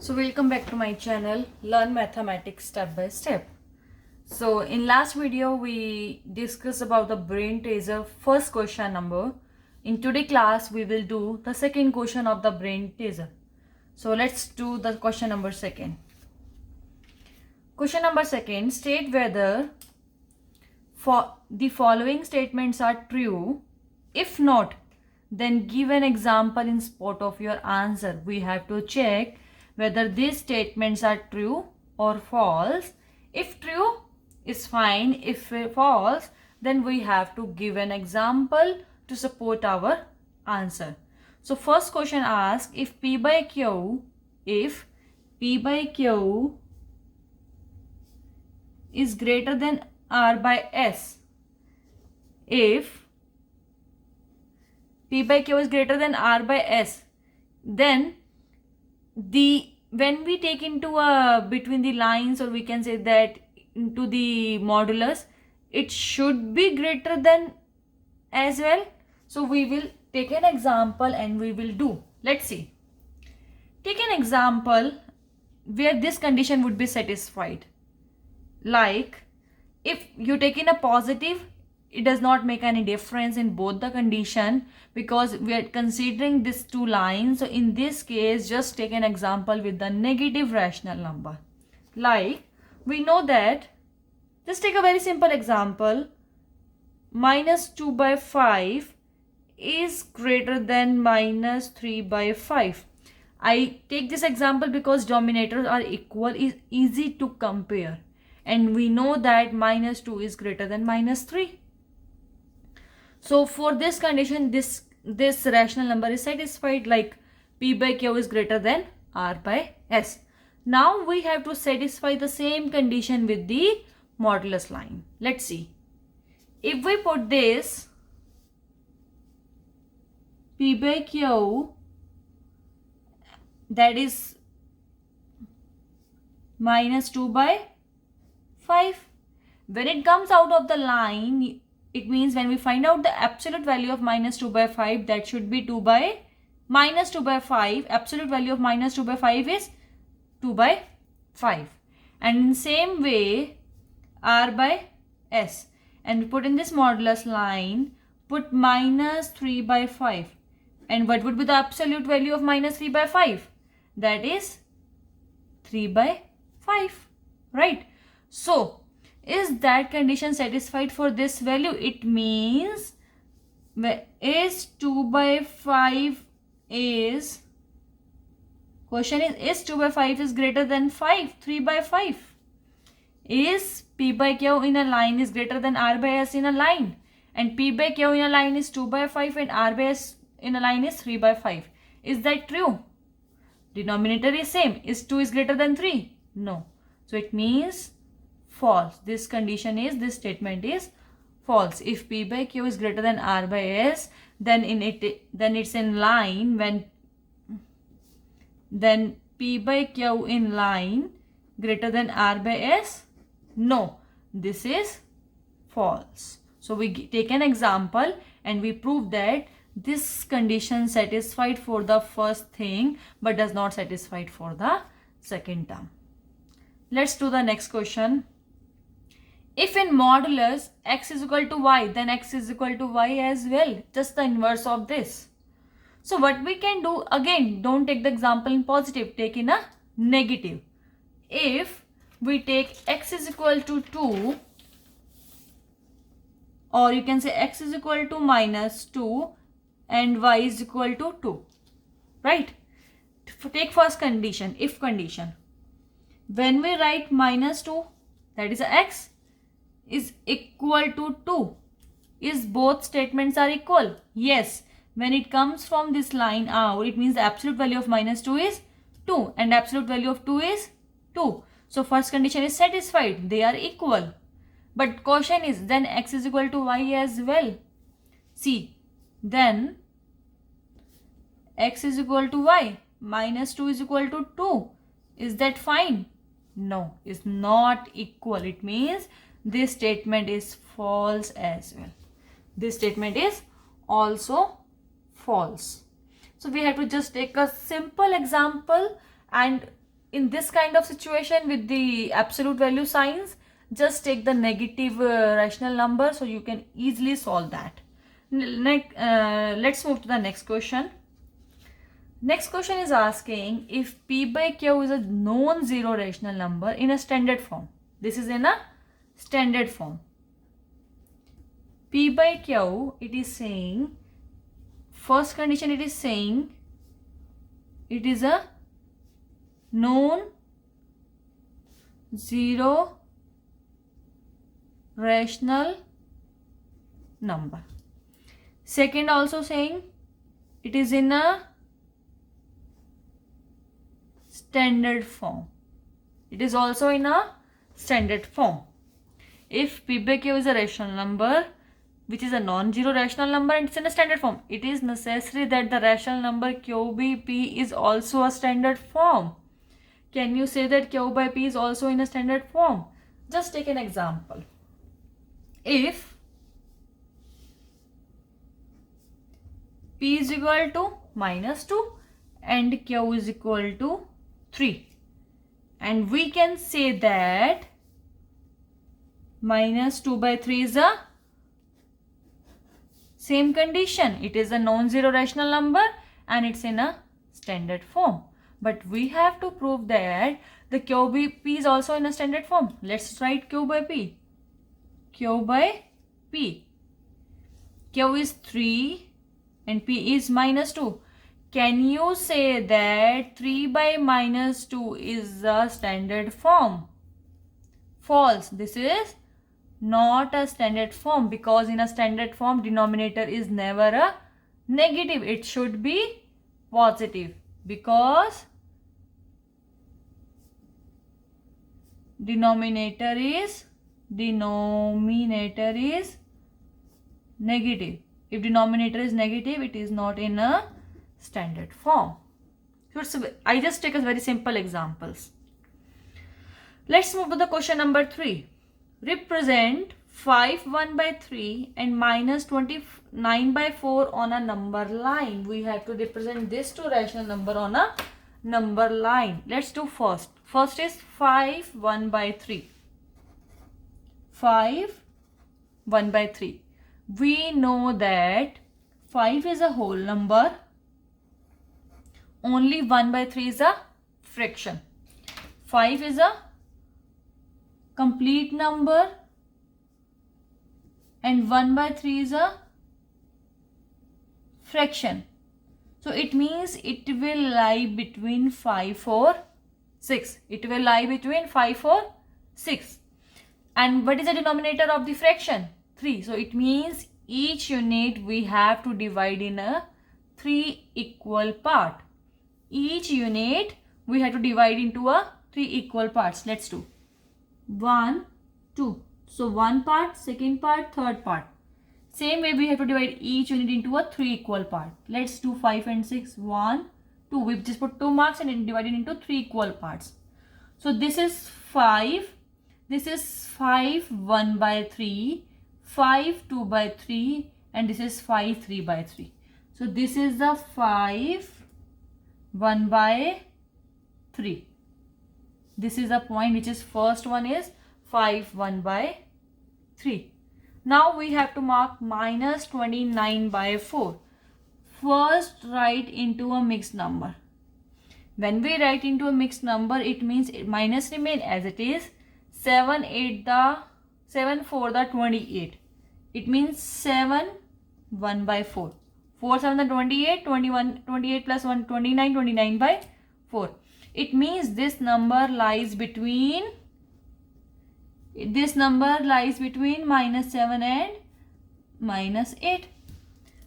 So welcome back to my channel, Learn Mathematics Step by Step. So in last video we discussed about the brain teaser first question number. In today class we will do the second question of the brain teaser. So let's do the question number second. Question number second, state whether the following statements are true. If not, then give an example in spot of your answer. We have to check whether these statements are true or false. If true is fine. If false, then we have to give an example to support our answer. So first question asks, if P by Q is greater than R by S, if P by Q is greater than R by S, then when we take into between the lines, or we can say that into the modulus, it should be greater than as well. So we will take an example and we will do. Let's see. Take an example where this condition would be satisfied. Like if you take in a positive, it does not make any difference in both the condition because we are considering these two lines. So in this case, just take an example with the negative rational number. Like we know that, just take a very simple example, minus 2 by 5 is greater than minus 3 by 5. I take this example because denominators are equal, is easy to compare, and we know that minus 2 is greater than minus 3. So for this condition, this rational number is satisfied, like P by Q is greater than R by S. Now we have to satisfy the same condition with the modulus line. Let's see. If we put this P by Q, that is minus 2 by 5. When it comes out of the line, it means when we find out the absolute value of minus 2 by 5, that should be 2 by minus 2 by 5. Absolute value of minus 2 by 5 is 2 by 5. And in same way, R by S. And we put in this modulus line, put minus 3 by 5. And what would be the absolute value of minus 3 by 5? That is 3 by 5. Right? So, is that condition satisfied for this value? It means is 2 by 5 is, question is 2 by 5 is greater than 3 by 5? Is P by Q in a line is greater than R by S in a line? And P by Q in a line is 2 by 5 and R by S in a line is 3 by 5. Is that true? Denominator is same. Is 2 is greater than 3? No. So it means false. This statement is false. If P by Q is greater than R by S, then it's in line. Then P by Q in line greater than R by S? No, this is false. So we take an example and we prove that this condition satisfied for the first thing but does not satisfied for the second term. Let's do the next question. If in modulus x is equal to y, then x is equal to y as well. Just the inverse of this. So what we can do, again, don't take the example in positive, take in a negative. If we take x is equal to 2, or you can say x is equal to minus 2 and y is equal to 2. Right? Take first condition, if condition. When we write minus 2, that is x, is equal to 2. Is both statements are equal? Yes. When it comes from this line out, it means the absolute value of minus 2 is 2 and absolute value of 2 is 2. So first condition is satisfied. They are equal. But question is, then x is equal to y as well. See, then x is equal to y. Minus 2 is equal to 2. Is that fine? No, it's not equal. It means this statement is false as well. This statement is also false. So we have to just take a simple example and in this kind of situation with the absolute value signs, just take the negative rational number, so you can easily solve that. Let's move to the next question. Next question is asking if P by Q is a non-zero rational number in a standard form. This is in a standard form. P by Q, it is saying, first condition it is saying it is a non-zero rational number. Second also saying it is in a standard form. It is also in a standard form. If P by Q is a rational number which is a non-zero rational number and it's in a standard form, it is necessary that the rational number Q by P is also a standard form. Can you say that Q by P is also in a standard form? Just take an example. If P is equal to -2 and Q is equal to 3, and we can say that -2/3 is a same condition. It is a non-zero rational number and it's in a standard form. But we have to prove that the Q by P is also in a standard form. Let's write Q by P. Q by P. Q is 3 and P is -2. Can you say that 3 by -2 is a standard form? False. This is not a standard form, because in a standard form denominator is never a negative. It should be positive, because denominator is negative. If denominator is negative, it is not in a standard form. So I just take a very simple examples. Let's move to the question number 3. Represent 5 1/3 and -29/4 on a number line. We have to represent this two rational number on a number line. Let's do first. First is 5 1/3. 5 1/3. We know that 5 is a whole number. Only 1/3 is a fraction. 5 is a complete number and 1/3 is a fraction. So it means it will lie between 5 or 6. It will lie between 5 or 6. And what is the denominator of the fraction? 3. So it means each unit we have to divide in a 3 equal part. Each unit we have to divide into a 3 equal parts. Let's do 1, 2. So one part, second part, third part. Same way we have to divide each unit into a 3 equal part. Let's do 5 and 6. 1, 2. We've just put 2 marks and then divided into 3 equal parts. So this is 5. This is 5 1/3. 5 2/3. And this is 5 3/3. So this is the 5 1/3. This is the point which is first one is 5 1/3. Now we have to mark -29/4. First write into a mixed number. When we write into a mixed number, it means minus remain as it is. 7 4 the 28. It means 7 1/4. 4 7 the 28. 28 plus 1 29. 29/4. It means this number lies between -7 and -8.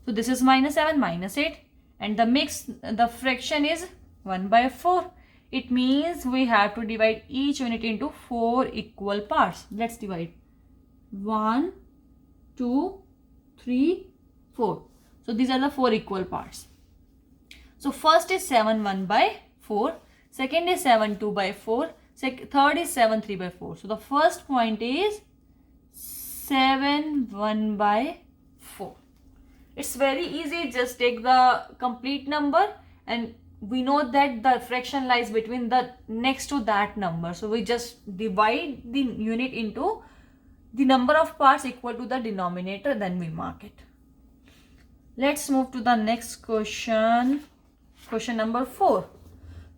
So this is -7 -8 and the fraction is 1/4. It means we have to divide each unit into 4 equal parts. Let's divide. 1, 2, 3, 4. So these are the 4 equal parts. So first is 7 1/4. Second is 7 2/4. Third is 7 3/4. So the first point is 7 1/4. It's very easy. Just take the complete number and we know that the fraction lies between the next to that number. So we just divide the unit into the number of parts equal to the denominator, then we mark it. Let's move to the next question. Question number 4.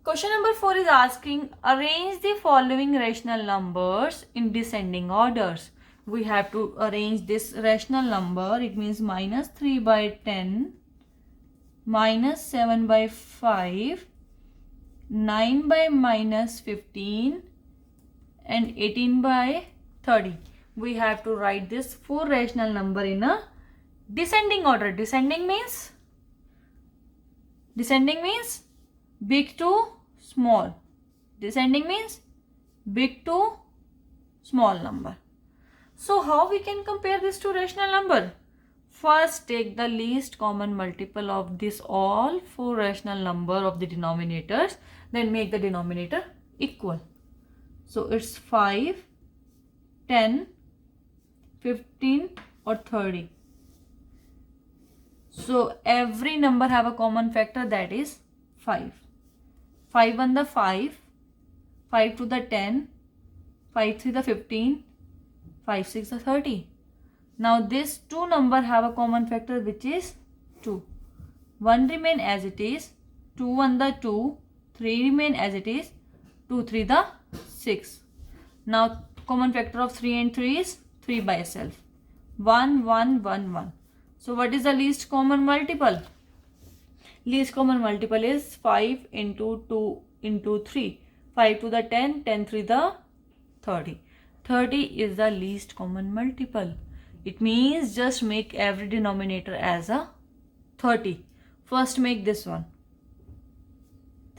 Question number 4 is asking, arrange the following rational numbers in descending orders. We have to arrange this rational number. It means minus 3 by 10, minus 7 by 5, 9 by minus 15, and 18 by 30. We have to write this 4 rational number in a descending order. Descending means big to small. Descending means big to small number. So how we can compare this to rational number? First, take the least common multiple of this all 4 rational number of the denominators, then make the denominator equal. So it's 5, 10, 15 or 30. So every number have a common factor, that is 5. 5 1 the 5, 5 2 the 10, 5 3 the 15, 5 6 the 30. Now this 2 number have a common factor, which is 2. 1 remain as it is, 2 1 the 2, 3 remain as it is, 2 3 the 6. Now common factor of 3 and 3 is 3 by itself. 1 1 1 1. So what is the least common multiple? Least common multiple is 5 into 2 into 3. 5 to the 10, 10 3 the 30. 30 is the least common multiple. It means just make every denominator as a 30. First make this one.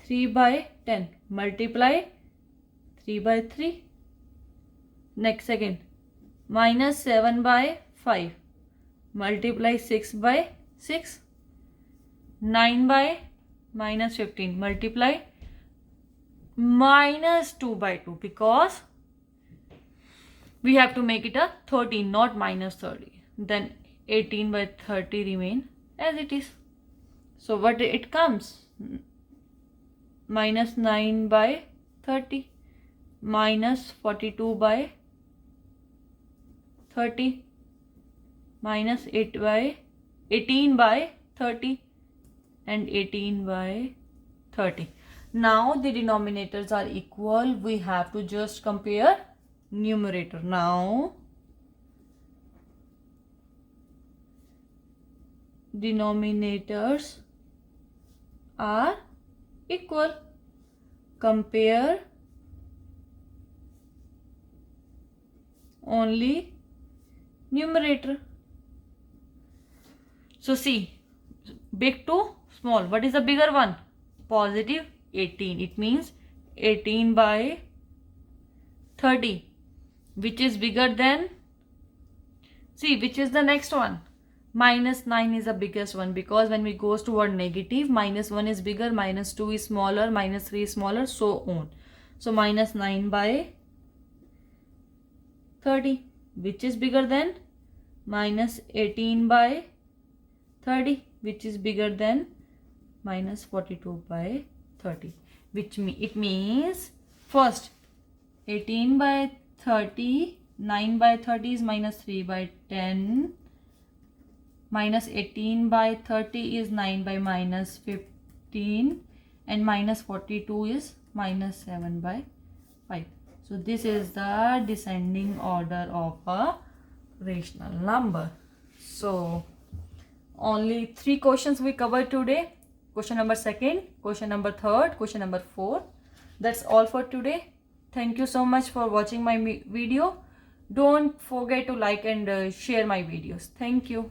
3 by 10. Multiply 3 by 3. Next second. Minus 7 by 5. Multiply 6 by 6. 9 by minus 15. Multiply minus 2 by 2, because we have to make it a 13, not minus 30. Then 18 by 30 remain as it is. So what it comes? Minus 9 by 30. Minus 42 by 30. Minus 18 by 30. And 18 by 30. Now the denominators are equal. We have to just compare numerator. Now denominators are equal. Compare only numerator. So see, big to small. What is the bigger one? Positive 18. It means 18 by 30. Which is bigger than? See, which is the next one? Minus 9 is the biggest one, because when we goes toward negative, minus 1 is bigger, minus 2 is smaller, minus 3 is smaller, so on. So minus 9 by 30. Which is bigger than? Minus 18 by 30. Which is bigger than? Minus 42 by 30. Which it means first 18 by 30, 9 by 30 is minus 3 by 10. Minus 18 by 30 is 9 by minus 15. And minus 42 is minus 7 by 5. So this is the descending order of a rational number. So only 3 questions we covered today. Question number 2, question number 3, question number 4. That's all for today. Thank you so much for watching my video. Don't forget to like and share my videos. Thank you.